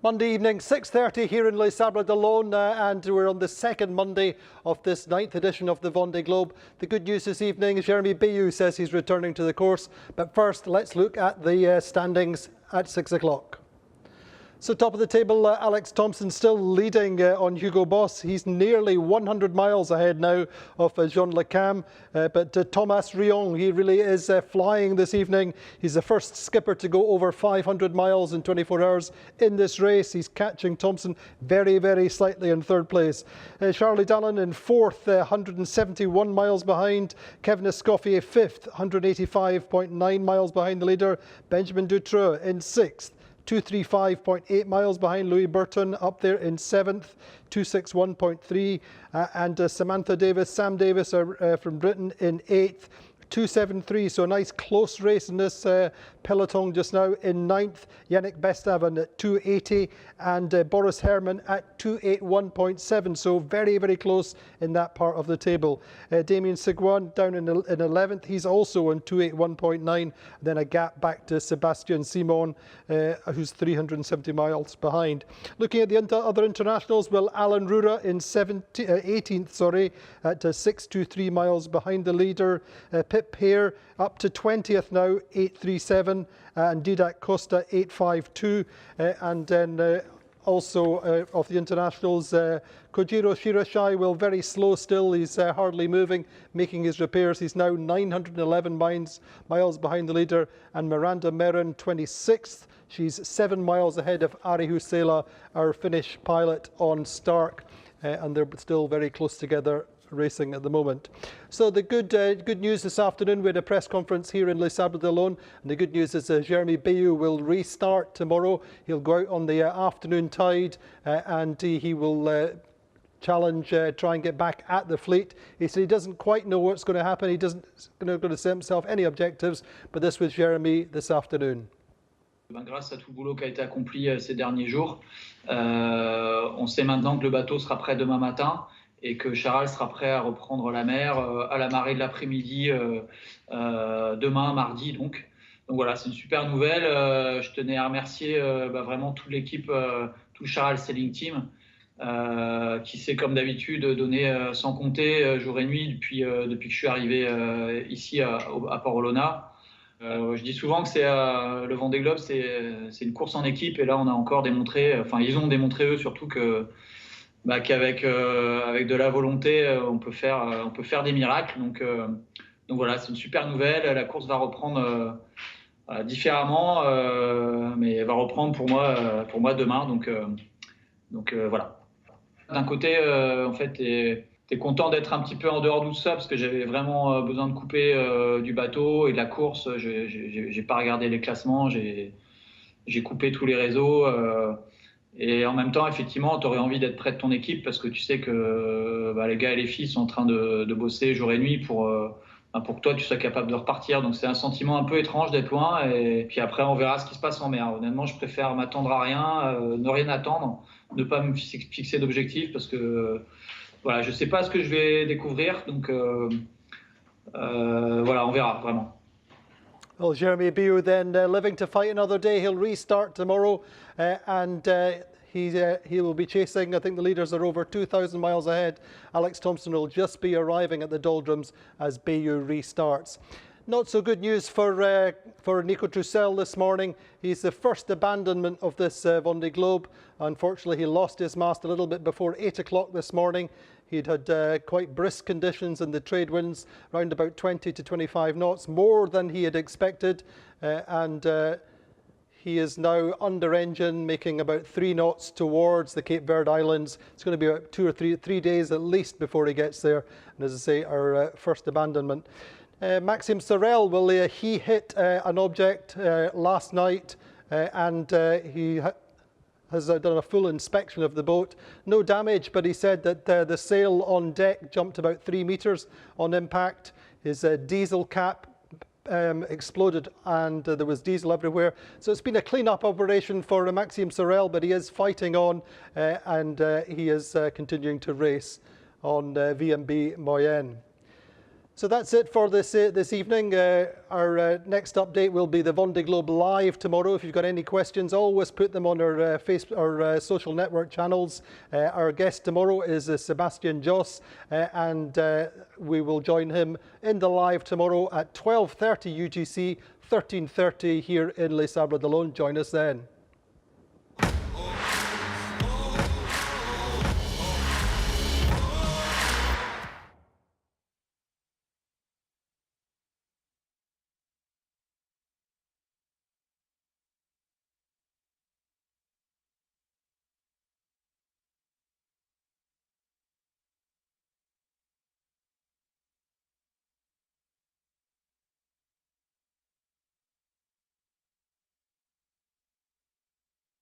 Monday evening, 6:30 here in Les Sables d'Olonne, and we're on the second Monday of this 9th edition of the Vendée Globe. The good news this evening, Jeremy Bayou says he's returning to the course. But first, let's look at the standings at 6 o'clock. So top of the table, Alex Thompson still leading on Hugo Boss. He's nearly 100 miles ahead now of Jean Le Cam. But Thomas Rion, he really is flying this evening. He's the first skipper to go over 500 miles in 24 hours in this race. He's catching Thompson very, very slightly in third place. Charlie Dallin in fourth, 171 miles behind. Kevin Escoffier fifth, 185.9 miles behind the leader. Benjamin Dutroux in sixth, 235.8 miles behind. Louis Burton up there in seventh, 261.3, and Sam Davis from Britain in eighth, 273. So a nice close race in this peloton just now. In ninth, Yannick Bestaven at 280, and Boris Herrmann at 281.7. So very, very close in that part of the table. Damien Seguin down in 11th. He's also on 281.9. Then a gap back to Sebastian Simon, who's 370 miles behind. Looking at the other internationals, well, Alan Rura in 18th, at 623 miles behind the leader. Pip Hare up to 20th now, 837, and Didac Costa 852, and then also of the internationals, Kojiro Shirashai, well, very slow still. He's hardly moving, making his repairs. He's now 911 miles behind the leader, and Miranda Meron 26th. She's 7 miles ahead of Ari Husela, our Finnish pilot on Stark, and they're still very close together racing at the moment. So the good news this afternoon, we had a press conference here in Les Sables d'Olonne, and the good news is Jeremy Bayou will restart tomorrow. He'll go out on the afternoon tide, and he will challenge, try and get back at the fleet. He said he doesn't quite know what's going to happen. He doesn't going to set himself any objectives, but this was Jeremy this afternoon. Grâce à tout le boulot qui a été accompli ces derniers jours, on sait maintenant que le bateau sera prêt demain matin et que Charal sera prêt à reprendre la mer à la marée de l'après-midi demain, mardi. Donc voilà, c'est une super nouvelle. Je tenais à remercier vraiment toute l'équipe, tout le Charal Sailing Team, qui s'est comme d'habitude donné sans compter jour et nuit depuis que je suis arrivé ici à Port-Olona. Je dis souvent que le Vendée Globe, c'est une course en équipe, et là on a encore démontré, enfin ils ont démontré eux surtout qu'avec de la volonté on peut faire des miracles. Donc voilà, c'est une super nouvelle. La course va reprendre différemment, mais elle va reprendre pour moi demain. Donc voilà. D'un côté, en fait, t'es content d'être un petit peu en dehors de tout ça, parce que j'avais vraiment besoin de couper du bateau et de la course. J'ai pas regardé les classements, j'ai coupé tous les réseaux. Et en même temps, effectivement, tu aurais envie d'être près de ton équipe, parce que tu sais que les gars et les filles sont en train de bosser jour et nuit pour que toi, tu sois capable de repartir. Donc c'est un sentiment un peu étrange d'être loin. Et puis après, on verra ce qui se passe en mer. Honnêtement, je préfère m'attendre à rien, ne rien attendre, ne pas me fixer d'objectifs, parce que voilà, je ne sais pas ce que je vais découvrir. Donc voilà, on verra vraiment. Well, Jeremy Bayou then living to fight another day. He'll restart tomorrow, and he will be chasing. I think the leaders are over 2,000 miles ahead. Alex Thompson will just be arriving at the doldrums as Bayou restarts. Not so good news for Nico Troussel this morning. He's the first abandonment of this Vendée Globe. Unfortunately, he lost his mast a little bit before 8 o'clock this morning. He'd had quite brisk conditions in the trade winds, around about 20 to 25 knots, more than he had expected. And he is now under engine, making about 3 knots towards the Cape Verde Islands. It's going to be about 2 or 3 days at least before he gets there. And as I say, our first abandonment. Maxime Sorel, well, he hit an object last night, and he has done a full inspection of the boat. No damage, but he said that the sail on deck jumped about 3 meters on impact. His diesel cap exploded, and there was diesel everywhere. So it's been a clean-up operation for Maxime Sorel, but he is fighting on, and he is continuing to race on VMB Moyenne. So that's it for this evening. Our next update will be the Vendée Globe Live tomorrow. If you've got any questions, always put them on our Facebook or social network channels. Our guest tomorrow is Sebastian Joss, and we will join him in the live tomorrow at 12:30 UGC, 13:30 here in Les Sables d'Olonne. Join us then.